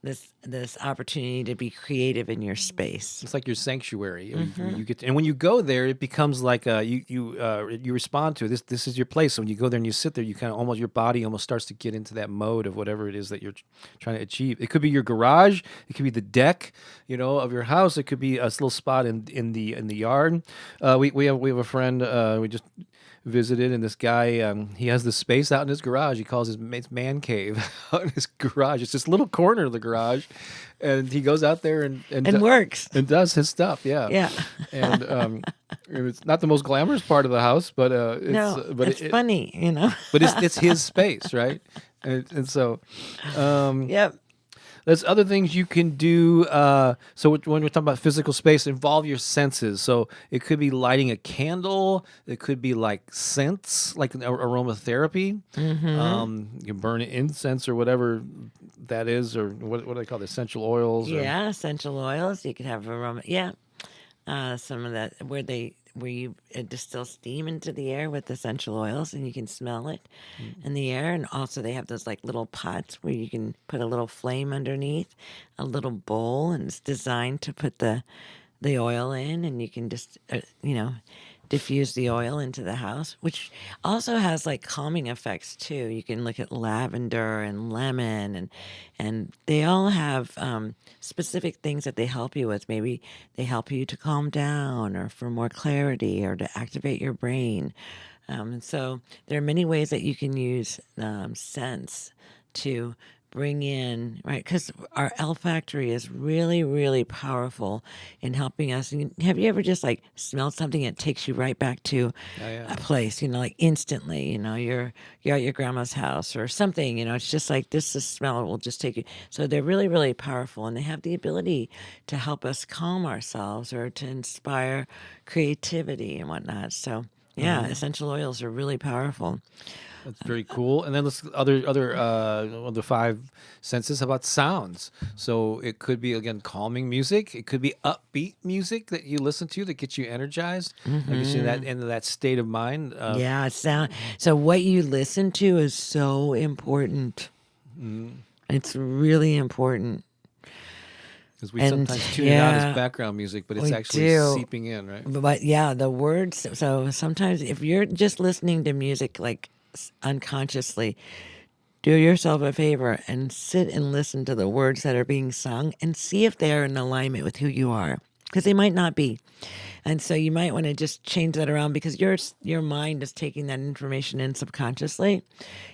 this opportunity to be creative in your space. It's like your sanctuary. You get and when you go there, it becomes like you respond to it. This is your place. So when you go there and you sit there, you kind of almost your body almost starts to get into that mode of whatever it is that you're trying to achieve. It could be your garage. It could be the deck, of your house. It could be a little spot in the yard. We have a friend. We just visited, and this guy, he has this space out in his garage. He calls his man cave out in his garage. It's this little corner of the garage, and he goes out there and works and does his stuff. Yeah, yeah. and it's not the most glamorous part of the house, but It's funny, but it's his space, right? And so, Yep. there's other things you can do. So when we're talking about physical space, involve your senses. So it could be lighting a candle. It could be like scents, like aromatherapy. You can burn incense or whatever that is, or what do they call it? Essential oils. Yeah, essential oils. You could have aroma. Yeah, some of that where you distill steam into the air with essential oils, and you can smell it in the air. And also, they have those like little pots where you can put a little flame underneath, a little bowl, and it's designed to put the oil in, and you can just diffuse the oil into the house, which also has like calming effects too. You can look at lavender and lemon, and they all have specific things that they help you with. Maybe they help you to calm down, or for more clarity, or to activate your brain. And so there are many ways that you can use scents to bring in, right? Because our olfactory is really, really powerful in helping us. And have you ever just like smelled something that takes you right back to Yeah. a place, like instantly, you're at your grandma's house or something, it's just like this smell will just take you. So they're really, really powerful, and they have the ability to help us calm ourselves or to inspire creativity and whatnot. So yeah, essential oils are really powerful. That's very cool. And then let's other the five senses. How about sounds? So it could be again calming music. It could be upbeat music that you listen to that gets you energized, that gets you into that state of mind. Yeah, sound. So what you listen to is so important. It's really important. Because we sometimes tune it out as background music, but it's actually seeping in, right? But yeah, the words. So sometimes if you're just listening to music like unconsciously, do yourself a favor and sit and listen to the words that are being sung and see if they're in alignment with who you are, because they might not be. And so you might want to just change that around, because your mind is taking that information in subconsciously,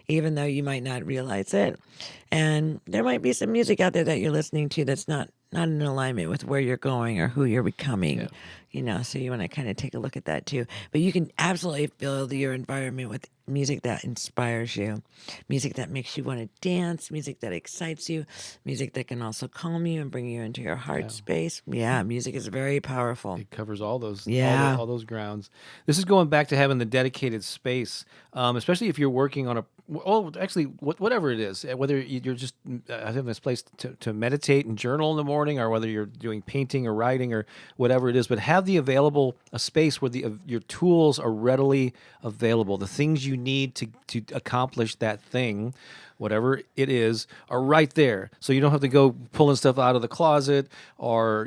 even though you might not realize it. And there might be some music out there that you're listening to that's not in alignment with where you're going or who you're becoming. So you want to kind of take a look at that too. But you can absolutely fill your environment with music that inspires you, music that makes you want to dance, music that excites you, music that can also calm you and bring you into your heart space. Yeah, music is very powerful. It covers all those, Yeah. all those grounds. This is going back to having the dedicated space, especially if you're working on whatever it is, whether you're just having this place to meditate and journal in the morning, or whether you're doing painting or writing or whatever it is, but have a space where your tools are readily available. The things you need to accomplish that thing, whatever it is, are right there. So you don't have to go pulling stuff out of the closet or,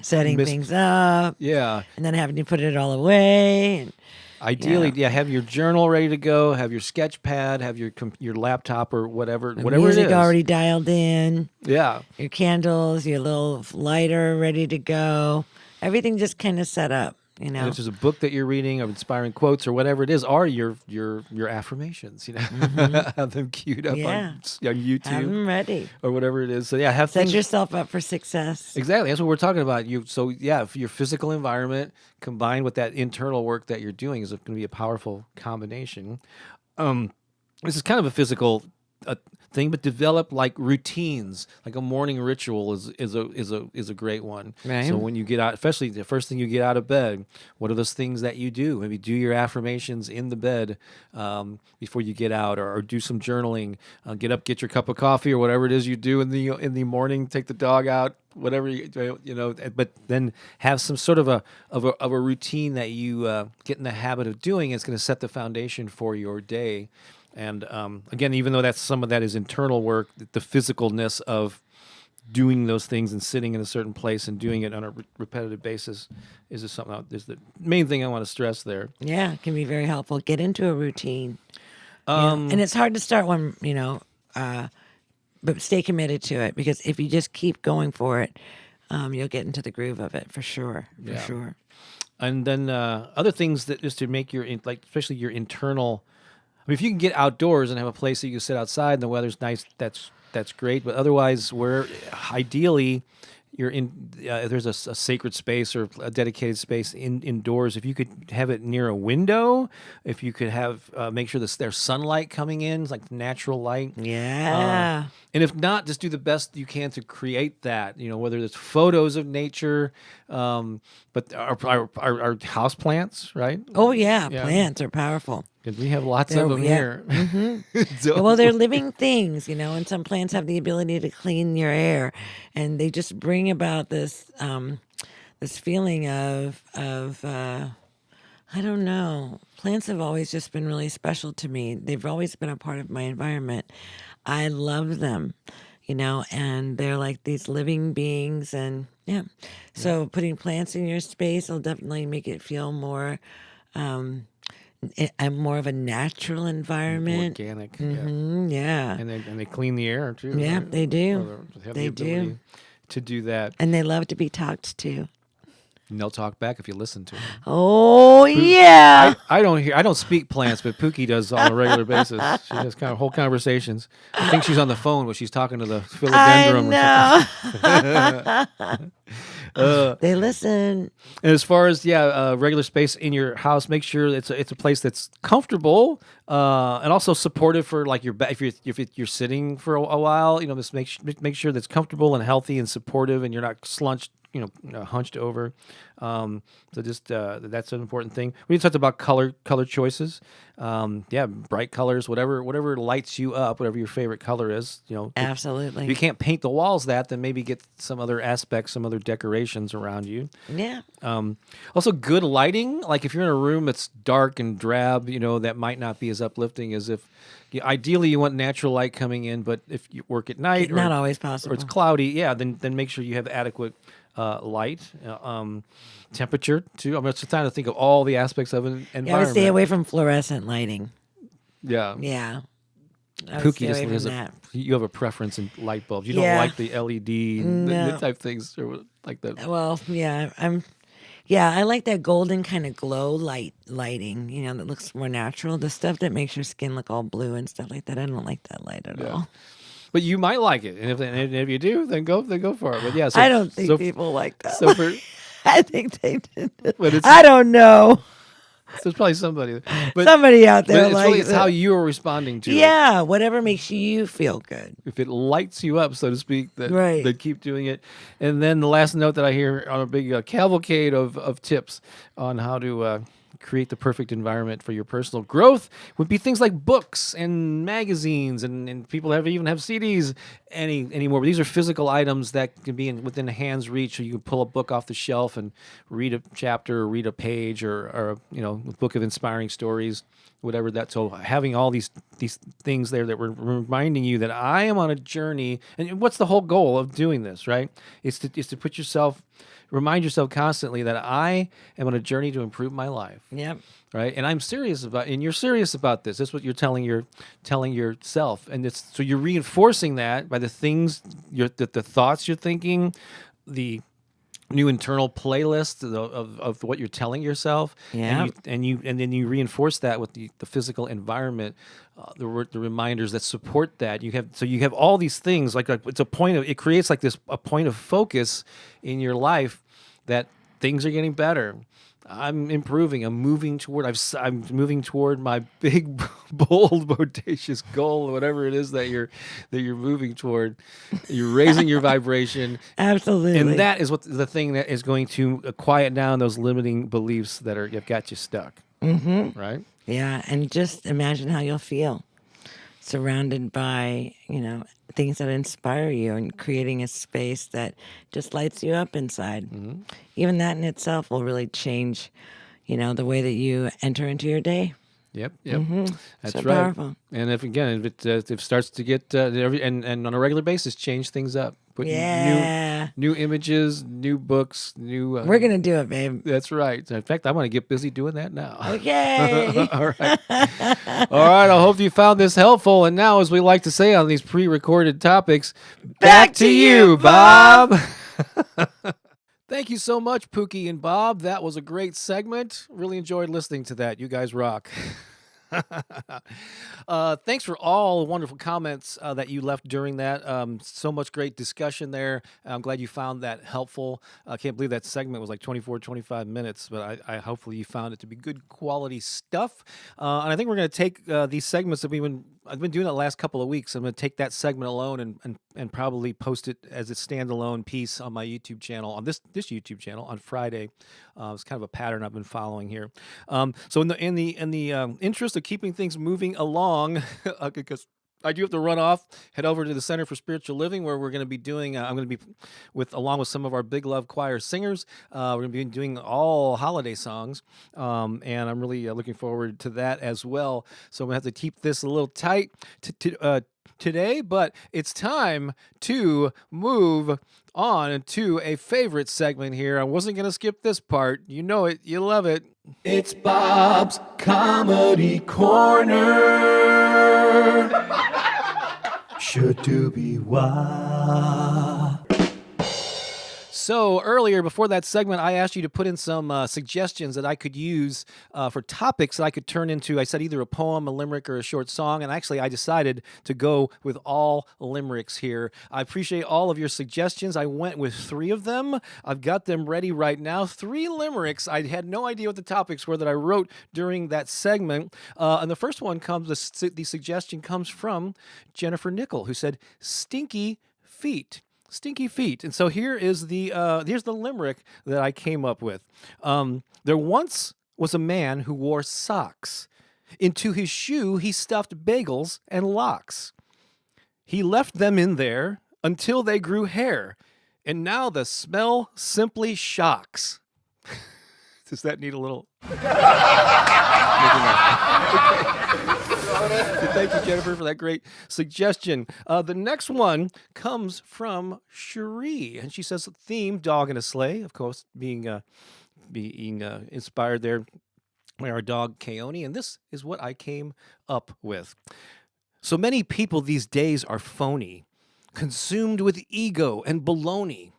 setting things up. Yeah. And then having to put it all away. And, ideally, have your journal ready to go, have your sketch pad, have your laptop or whatever it music is. already dialed in. Yeah. Your candles, your little lighter ready to go. Everything just kind of set up. And if there's a book that you're reading of inspiring quotes or whatever it is, or your affirmations, have them queued up on YouTube. Have them ready. Or whatever it is. So set yourself up for success. Exactly. That's what we're talking about. If your physical environment combined with that internal work that you're doing is going to be a powerful combination. This is kind of a physical thing, but develop like routines, like a morning ritual is a great one. Right. So when you get out, especially the first thing you get out of bed, what are those things that you do? Maybe do your affirmations in the bed before you get out, or do some journaling. Get up, get your cup of coffee or whatever it is you do in the morning. Take the dog out, whatever but then have some sort of a routine that you get in the habit of doing. It's going to set the foundation for your day. And again, even though that's some of that is internal work, the physicalness of doing those things and sitting in a certain place and doing it on a repetitive basis is just something. Is the main thing I want to stress there. Yeah, it can be very helpful. Get into a routine. And it's hard to start one, but stay committed to it, because if you just keep going for it, you'll get into the groove of it for sure. For sure. And then other things that just to make especially your internal. I mean, if you can get outdoors and have a place that you can sit outside and the weather's nice, that's great. But otherwise, ideally you're in, there's a sacred space or a dedicated space indoors. If you could have it near a window, if you could have make sure there's sunlight coming in, like natural light. Yeah. And if not, just do the best you can to create that. Whether it's photos of nature, but our house plants, right? Oh yeah, plants are powerful. Because we have lots of them here. Mm-hmm. Well, they're living things, and some plants have the ability to clean your air, and they just bring about this this feeling of I don't know. Plants have always just been really special to me. They've always been a part of my environment. I love them, and they're like these living beings, and So putting plants in your space will definitely make it feel more. More of a natural environment. Organic. Yeah. And they clean the air too. Yeah, right? they do. Have They the ability do. to do that. And they love to be talked to. And they'll talk back if you listen to them. Oh, yeah. I don't speak plants, but Pooki does on a regular basis. She has kind of whole conversations. I think she's on the phone when she's talking to the philodendron I or something. know. They listen. And as far as regular space in your house, make sure it's a place that's comfortable and also supportive for like your back. If you're sitting for a while, just make sure that's comfortable and healthy and supportive, and you're not slunched, hunched over. So just that's an important thing. We talked about color choices. Bright colors, whatever lights you up, whatever your favorite color is. Absolutely. If you can't paint the walls then maybe get some other aspects, some other decorations around you. Yeah. Also, good lighting. Like if you're in a room that's dark and drab, that might not be as uplifting as if. Ideally, you want natural light coming in, but if you work at night, not always possible, or it's cloudy, then make sure you have adequate light, temperature too. I'm just trying to think of all the aspects of an environment. Yeah, I would stay away from fluorescent lighting. Yeah. Yeah. Pooki just has you have a preference in light bulbs. You don't like the LED the type things or like that. Well, yeah, I like that golden kind of glow lighting, that looks more natural. The stuff that makes your skin look all blue and stuff like that, I don't like that light at all. But you might like it, and if you do, then go for it. But yeah, I don't think people like that. So for, I think they did. But I don't know. So there's probably somebody out there but it's how you are responding to it. Yeah, whatever makes you feel good. If it lights you up, so to speak, right. then keep doing it. And then the last note that I hear on a big cavalcade of tips on how to create the perfect environment for your personal growth would be things like books and magazines, and people even have CDs anymore. But these are physical items that can be within hand's reach, so you can pull a book off the shelf and read a chapter or read a page or a book of inspiring stories, whatever that. So having all these things there that were reminding you that I am on a journey, and what's the whole goal of doing this, right? Is to remind yourself constantly that I am on a journey to improve my life. Yep. Right. And I'm serious and you're serious about this. That's what you're telling yourself. And so you're reinforcing that by the things, the thoughts you're thinking, the new internal playlist of what you're telling yourself. Yeah. And then you reinforce that with the physical environment, the reminders that support that. You have all these things like it's it creates like a point of focus in your life that things are getting better. I'm improving. I'm moving toward my big, bold, bodacious goal, whatever it is that you're moving toward. You're raising your vibration. Absolutely. And that is the thing that is going to quiet down those limiting beliefs that have got you stuck. Mm-hmm. Right? Yeah, and just imagine how you'll feel surrounded by, things that inspire you and creating a space that just lights you up inside. Mm-hmm. Even that in itself will really change, the way that you enter into your day. Yep. Yep. That's So right. powerful. And if it starts to get and on a regular basis, change things up. Put Yeah. new images, new books, new. We're going to do it, babe. That's right. In fact, I'm going to get busy doing that now. Okay. All right. All right. I hope you found this helpful. And now, as we like to say on these pre-recorded topics, back to you, Bob. Thank you so much, Pookie and Bob. That was a great segment. Really enjoyed listening to that. You guys rock. Thanks for all the wonderful comments that you left during that. So much great discussion there. I'm glad you found that helpful. I can't believe that segment was like 24, 25 minutes, but I hopefully you found it to be good quality stuff. And I think we're going to take these segments that I've been doing it the last couple of weeks. I'm going to take that segment alone and probably post it as a standalone piece on my YouTube channel, on this YouTube channel on Friday. It's kind of a pattern I've been following here. So in the interest of keeping things moving along, because I do have to run off, head over to the Center for Spiritual Living, where we're going to be doing. I'm going to be along with some of our Big Love Choir singers. We're going to be doing all holiday songs, and I'm really looking forward to that as well. So I'm going to have to keep this a little tight today, but it's time to move on to a favorite segment here. I wasn't going to skip this part. You know it. You love it. It's Bob's Comedy Corner. Should do be why. So earlier, before that segment, I asked you to put in some suggestions that I could use for topics that I could turn into. I said either a poem, a limerick, or a short song. And actually, I decided to go with all limericks here. I appreciate all of your suggestions. I went with 3 of them. I've got them ready right now. 3 limericks. I had no idea what the topics were that I wrote during that segment. And the first one the suggestion comes from Jennifer Nickel, who said, "Stinky feet." Stinky feet. And so here's the limerick that I came up with. There once was a man who wore socks. Into his shoe he stuffed bagels and locks. He left them in there until they grew hair, and now the smell simply shocks. Does that need a little? Thank you, Jennifer, for that great suggestion. The next one comes from Cherie, and she says, "Theme: dog in a sleigh." Of course, being inspired there by our dog Keone, and this is what I came up with. So many people these days are phony, consumed with ego and baloney.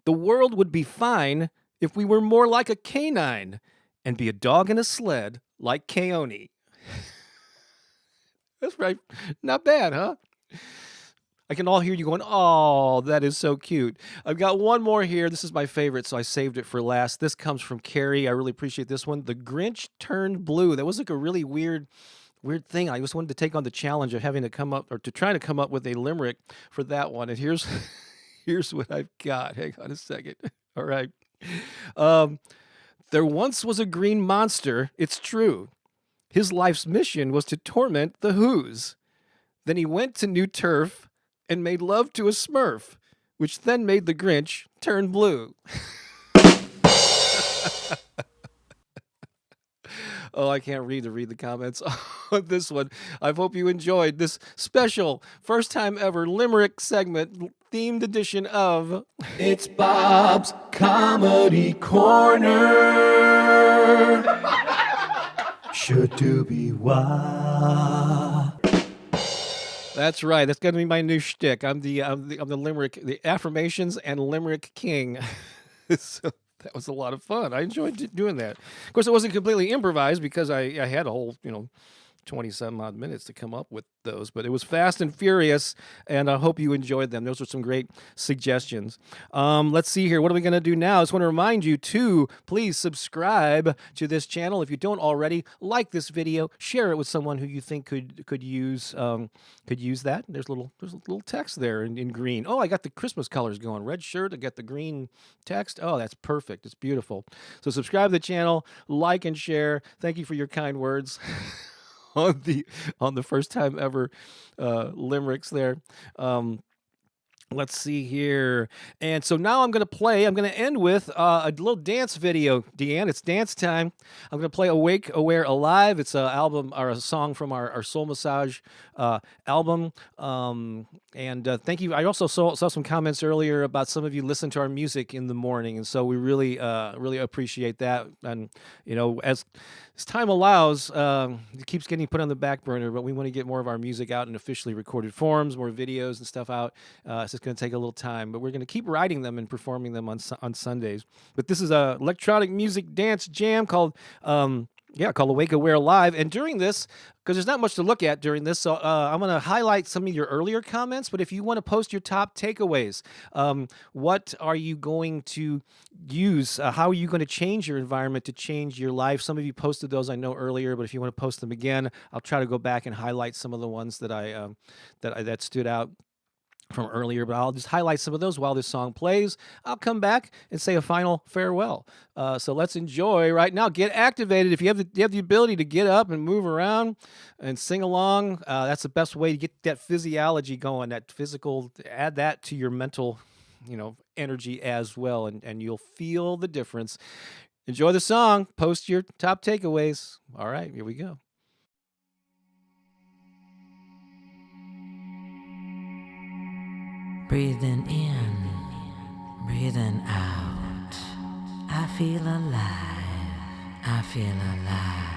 The world would be fine if we were more like a canine and be a dog in a sled like Keone. That's right. Not bad, huh? I can all hear you going, "Oh, that is so cute." I've got one more here. This is my favorite, so I saved it for last. This comes from Carrie. I really appreciate this one. "The Grinch turned blue." That was like a really weird thing. I just wanted to take on the challenge of having to come up, or to try to come up with a limerick for that one. And here's what I've got. Hang on a second. All right. There once was a green monster, it's true. His life's mission was to torment the Who's. Then he went to new turf and made love to a Smurf, which then made the Grinch turn blue. Oh, I can't read the comments on this one. I hope you enjoyed this special first time ever limerick segment themed edition of It's Bob's Comedy Corner. Should do be why. That's right. That's going to be my new shtick. I'm the limerick, the affirmations and limerick king. So that was a lot of fun. I enjoyed doing that. Of course, it wasn't completely improvised because I had a whole 20-some odd minutes to come up with those, but it was fast and furious, and I hope you enjoyed them. Those were some great suggestions. Let's see here. What are we going to do now? I just want to remind you to please subscribe to this channel. If you don't already, like this video, share it with someone who you think could use that. There's a little text there in green. Oh, I got the Christmas colors going. Red shirt, I got the green text. Oh, that's perfect. It's beautiful. So subscribe to the channel, like and share. Thank you for your kind words. On the first time ever limericks there. Let's see here. And so now I'm going to end with a little dance video, Deanne. It's dance time. I'm going to play Awake, Aware, Alive. It's an album or a song from our Soul Massage album. And thank you. I also saw some comments earlier about some of you listen to our music in the morning. And so we really appreciate that. And, as time allows, it keeps getting put on the back burner, but we want to get more of our music out in officially recorded forms, more videos and stuff out. It's just going to take a little time, but we're going to keep writing them and performing them on Sundays. But this is a electronic music dance jam called Awake Aware Live. And during this, because there's not much to look at during this, so I'm going to highlight some of your earlier comments. But if you want to post your top takeaways, what are you going to use? How are you going to change your environment to change your life? Some of you posted those, I know, earlier, but if you want to post them again, I'll try to go back and highlight some of the ones that stood out from earlier, but I'll just highlight some of those while this song plays. I'll come back and say a final farewell. So let's enjoy right now. Get activated. If you have the ability to get up and move around and sing along, that's the best way to get that physiology going, that physical, add that to your mental, energy as well, and you'll feel the difference. Enjoy the song. Post your top takeaways. All right, here we go. Breathing in, breathing out. I feel alive, I feel alive.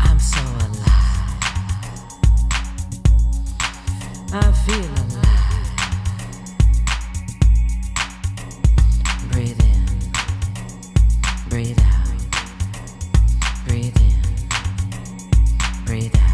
I'm so alive, I feel alive. Breathe in, breathe out. Breathe in, breathe out.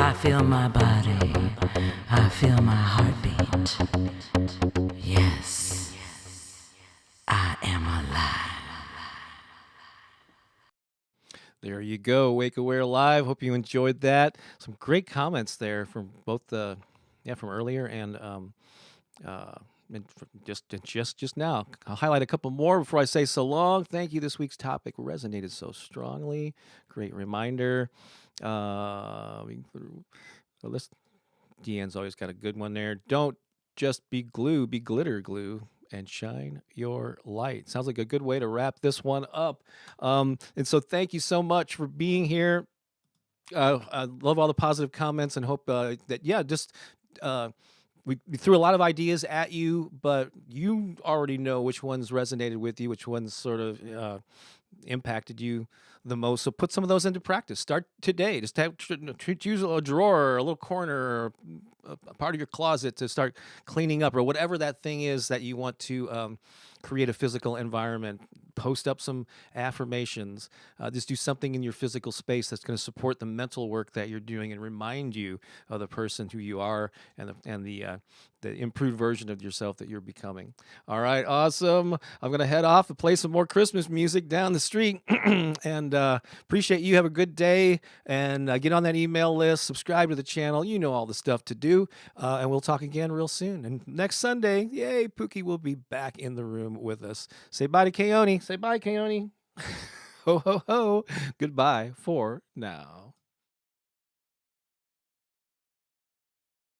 I feel my body. I feel my heartbeat. Yes, I am alive. There you go, Wake Aware Live. Hope you enjoyed that. Some great comments there from both the, from earlier and just now. I'll highlight a couple more before I say so long. Thank you. This week's topic resonated so strongly. Great reminder. This Deanne's always got a good one there. Don't just be glue, be glitter glue, and shine your light. Sounds like a good way to wrap this one up. And so thank you so much for being here. I love all the positive comments and hope we threw a lot of ideas at you, but you already know which ones resonated with you, which ones sort of impacted you the most. So put some of those into practice. Start today. Just choose a drawer, or a little corner, or a part of your closet to start cleaning up, or whatever that thing is that you want to create a physical environment. Post up some affirmations. Just do something in your physical space that's going to support the mental work that you're doing and remind you of the person who you are and the improved version of yourself that you're becoming. All right, awesome. I'm going to head off and play some more Christmas music down the street. And appreciate you. Have a good day. And get on that email list. Subscribe to the channel. You know all the stuff to do. And we'll talk again real soon. And next Sunday, yay, Pooki will be back in the room with us. Say bye to Keone. Say bye, Keone. Ho, ho, ho. Goodbye for now.